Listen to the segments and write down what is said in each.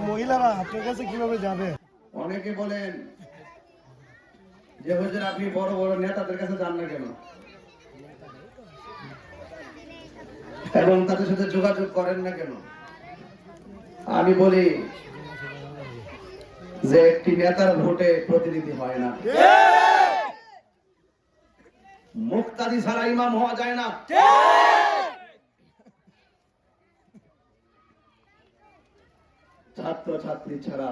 মহিলারা আপনার কাছে কিভাবে যাবে? অনেকে বলেন যে হুজুর আপনি বড় বড় নেতাদের কাছে যান না কেন, এবং তাদের সাথে যোগাযোগ করেন না কেন? আমি বলি যে একটি নেতার ভোটে প্রতিনিধি হয় না, মুক্তাদি ছাড়া ইমাম হওয়া যায় না, ছাত্র ছাত্রী ছাড়া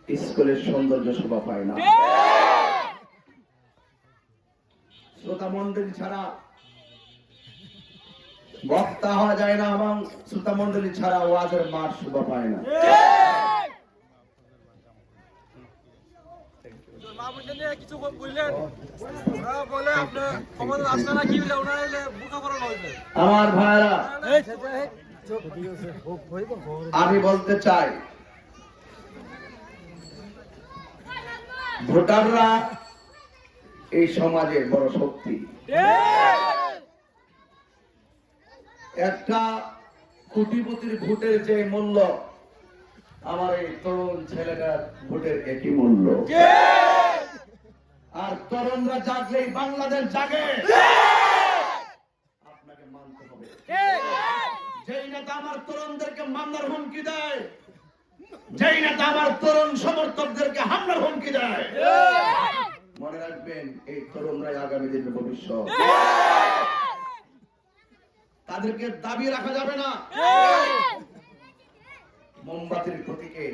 স্কুলের সৌন্দর্য শোভা পায় না, শ্রোতা মন্ডলী ছাড়া বক্তা হওয়া যায় না, এবং শ্রোতা মন্ডলী ছাড়া ওয়াজের মাঠ শোভা পায় না। আমার ভাইরা, আমি বলতে চাই ভোটাররা এই সমাজের বড় শক্তি। একটা কোটিপতির ভোটের যে মূল্য, আমার এই তরুণ ছেলেটার ভোটের একই মূল্য। আর তরুণরা জাগলেই বাংলাদেশ জাগে, আপনাকে মানতে হবে। যেই নেতা আমার তরুণদেরকে মামলার হুমকি দেয়, যেই নেতা আমার তরুণ সমর্থকদেরকে হামলার হুমকি দেয়, মনে রাখবেন এই তরুণরাই আগামী দিনের ভবিষ্যৎ। তাদেরকে দাবি রাখা যাবে না। মোমবাতির প্রতীকে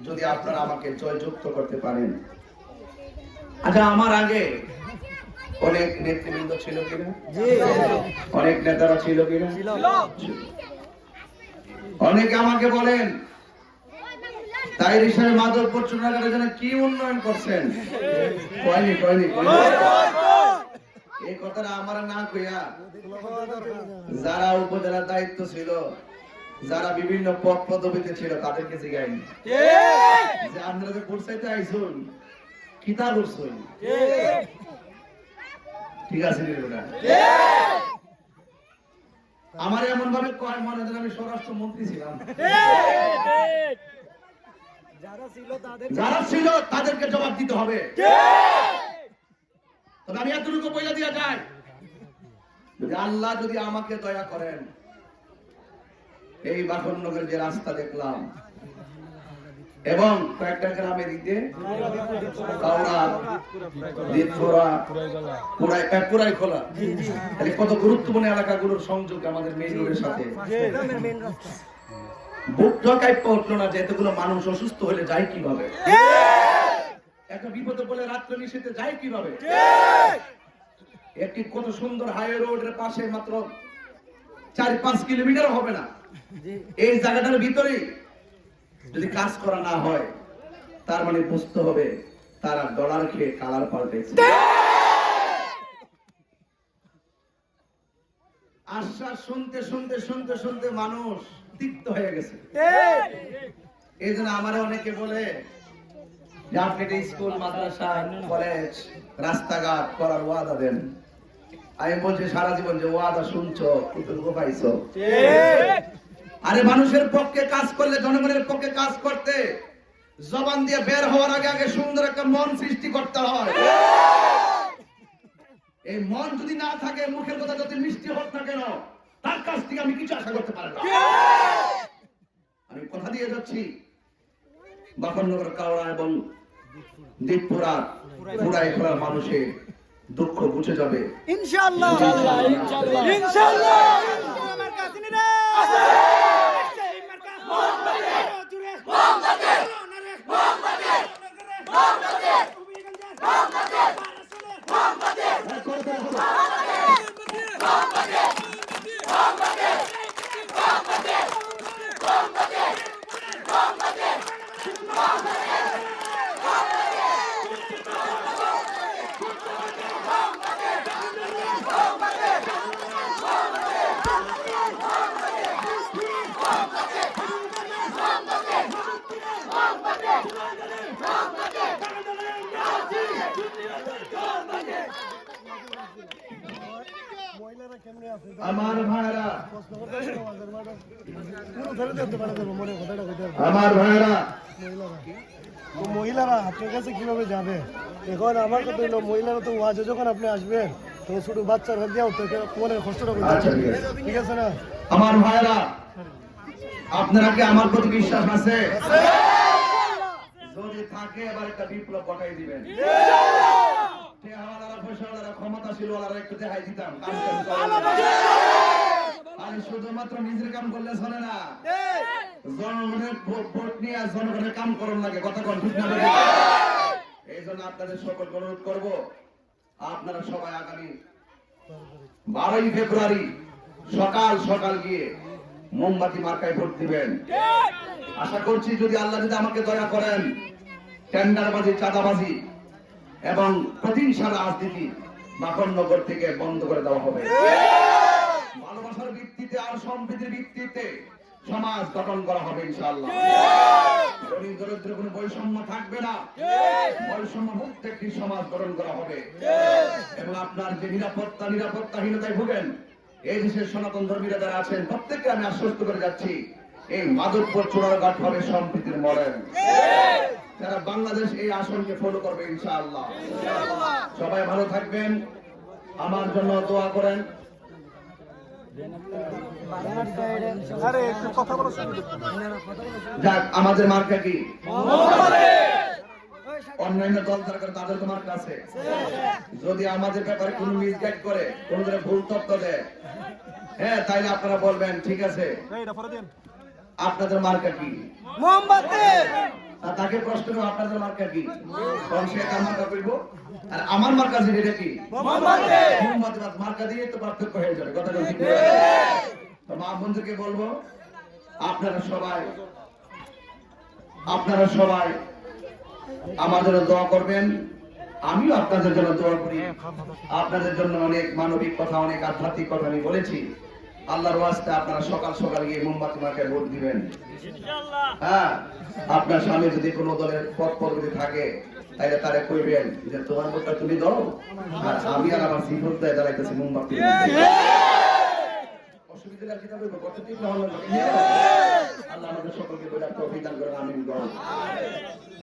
যদি আপনারা আমাকে জয়যুক্ত করতে পারেন। আচ্ছা, আমার আগে অনেক নেতৃবৃন্দ ছিল কিনা? অনেক নেতারা ছিল কিনা? অনেকে আমাকে বলেন তাইরি সাহেব মাধবপুর চুনাঘাটের জন্য কি উন্নয়ন করছেন? কয়নি কয়নি এই কথাটা আমার না কইয়া যারা উপজেলার দায়িত্ব ছিল, যারা বিভিন্ন পদ পদবিতে ছিল, তাদেরকে জিগাইনি যে আপনারা যে পৌঁছাইতে আইসুন কিতা করছেন, ঠিক আছে? আমার এমন ভাবে কয় মনে হয় আমি স্বরাষ্ট্রমন্ত্রী ছিলাম। যারা ছিল তাদেরকে জবাব দিতে হবে। তবে আমি এতটুকু বইলা দিয়া যাই, যদি আল্লাহ যদি আমাকে দয়া করেন, এই বাখননগরের যে রাস্তা দেখলাম এবং কয়েকটা গ্রামের দিকে পুরাই খোলা, কত গুরুত্বপূর্ণ এলাকাগুলোর সংযোগ আমাদের মেইন রোডের সাথে, বুক ঢকাইপা উঠলো না যে এতগুলো মানুষ অসুস্থ হলে যায় কিভাবে, একটা বিপদে বলে রাত্রে নিষেধে যায় কিভাবে। একটি কত সুন্দর হাইওয়ে রোডের পাশে মাত্র 4-5 কিলোমিটার হবে না, এই জায়গাটার ভিতরে যদি কাজ করা না হয়, তার মানে বুঝতে হবে তারা ডলার খেয়ে কালার পাল্টেছে। আশ্বাস শুনতে শুনতে শুনতে শুনতে মানুষ তিক্ত হয়ে গেছে। এই জন্য আমার অনেকে বলে যে আপনি স্কুল, মাদ্রাসা, কলেজ, রাস্তাঘাট করার ওয়াদা দেন। আমি বলছি সারা জীবন যে ওয়াদা শুনছো কতটুকু পাইছো? আরে মানুষের পক্ষে কাজ করলে, জনগণের পক্ষে কাজ করতে জবান দিয়ে বের হওয়ার আগে আগে সুন্দর একটা মন সৃষ্টি করতে হয়। এই মন যদি না থাকে, মুখের কথা যত মিষ্টি হোক না কেন, তার কাছ থেকে আমি কিছু আশা করতে পারি না। আমি কথা দিয়ে যাচ্ছি, বাখননগর, কাওড়া এবং দীপপুরা পুরাই খোলার মানুষের দুঃখ বুঝে যাবে ইনশাআল্লাহ। ইনশাআল্লাহ ইনশাআল্লাহ। আমার কাছে নি রে আমার ভাইরা, পুরো ধরে দিতে পারে দেবো মনে কথাটা কইতে পারবো। আমার ভাইরা তো মহিলারা আপনার কাছে কিভাবে যাবে? এখন আমার কথা হলো মহিলারা তো ওয়াজে যখন আপনি আসবেন তো ছোট বাচ্চার হাত দিয়েও তো মনের কষ্টটা করতে আচ্ছা, হবে। ঠিক আছে। ঠিক আছে না? আমার ভাইরা আপনারা কি আমার প্রতি বিশ্বাস আছে? যদি থাকে এবার একটা বিপ্লব ঘটাই দিবেন। টেহাওয়ালারা, পয়সাওয়ালারা, ক্ষমতাশীলওয়ালারা একটু দেখাই দিতাম কাম কাম করে না। আর শুধুমাত্র নিজের কাম করলে চলে না, জনগণের ভোট নিয়ে জনগণের কাম করুন লাগে, কথা কোন ঠিক না? এই জন্য আপনাদের সকলকে অনুরোধ করব, আপনারা সবাই আগামী 12ই ফেব্রুয়ারি সকাল সকাল গিয়ে মোমবাতি মার্কায় ভোট দিবেন। আশা করছি যদি আল্লাহ যদি আমাকে দয়া করেন, টেন্ডারবাজি, চাঁদাবাজি এবং প্রতিহিংসা রাজনীতি বাকনগর থেকে বন্ধ করে দেওয়া হবে। ভালোবাসার ভিত্তিতে আর সম্প্রীতির ভিত্তিতে সমাজ গঠন করা হবে ইনশাআল্লাহ। গরিব দরিদ্র কোনো বৈষম্য থাকবে না, বৈষম্য মুক্ত একটি সমাজ গঠন করা হবে। এবং আপনার যে নিরাপত্তাহীনতায় ভুগেন এই দেশের সনাতন ধর্মীরা যারা আছেন প্রত্যেককে আমি আশ্বস্ত করে যাচ্ছি, এই মাদকপুর চোরারঘাট হবে সম্প্রীতির মডেল। যারা বাংলাদেশ এই আসনকে ফলো করবে ইনশাআল্লাহ। সবাই ভালো থাকবেন, আমার জন্য দোয়া করেন। যাক, আমাদের মার্কা কি? অন্যান্য দল যারা করে তাদের তো মার্কা আছে। যদি আমাদের ব্যাপারে কোনো মিসগাইড করে, কোনো ধরনের ভুল তথ্য দেয়, হ্যাঁ, তাইলে আপনারা বলবেন ঠিক আছে আপনাদের মার্কা কি? আর তাকে প্রশ্ন করবো আপনাদের মার্কা কি? তখন সে তার মার্কা করব, আর আমার মার্কা যেটা কি? মোমবাতি। মার্কা দিয়ে তো পার্থক্য হয়ে যাবে, কথা ঠিক না? তো মা বন্ধুকে বলবো আপনারা সবাই আমাদের দোয়া করবেন, আমিও আপনাদের জন্য দোয়া করি। আপনাদের জন্য অনেক মানবিক কথা, অনেক আধ্যাত্মিক কথা আমি বলেছি। আল্লাহর ওয়াস্তে আপনারা সকাল সকাল গিয়ে মোমবাতি মার্কায় ভোট দিবেন। হ্যাঁ, আপনার সামনে যদি কোনো দলের পদ পদবি থাকে তাইলে তারা কইবেন যে তোমার ভোটটা তুমি দাও, আর আমি আর আমার সিফত দিয়ে দাঁড়াইতেছি মোমবাতি। অসুবিধা কি হবে? কত ঠিক না হলো? আল্লাহ আমাদের সকলকে তৌফিক দান করেন, আমিন।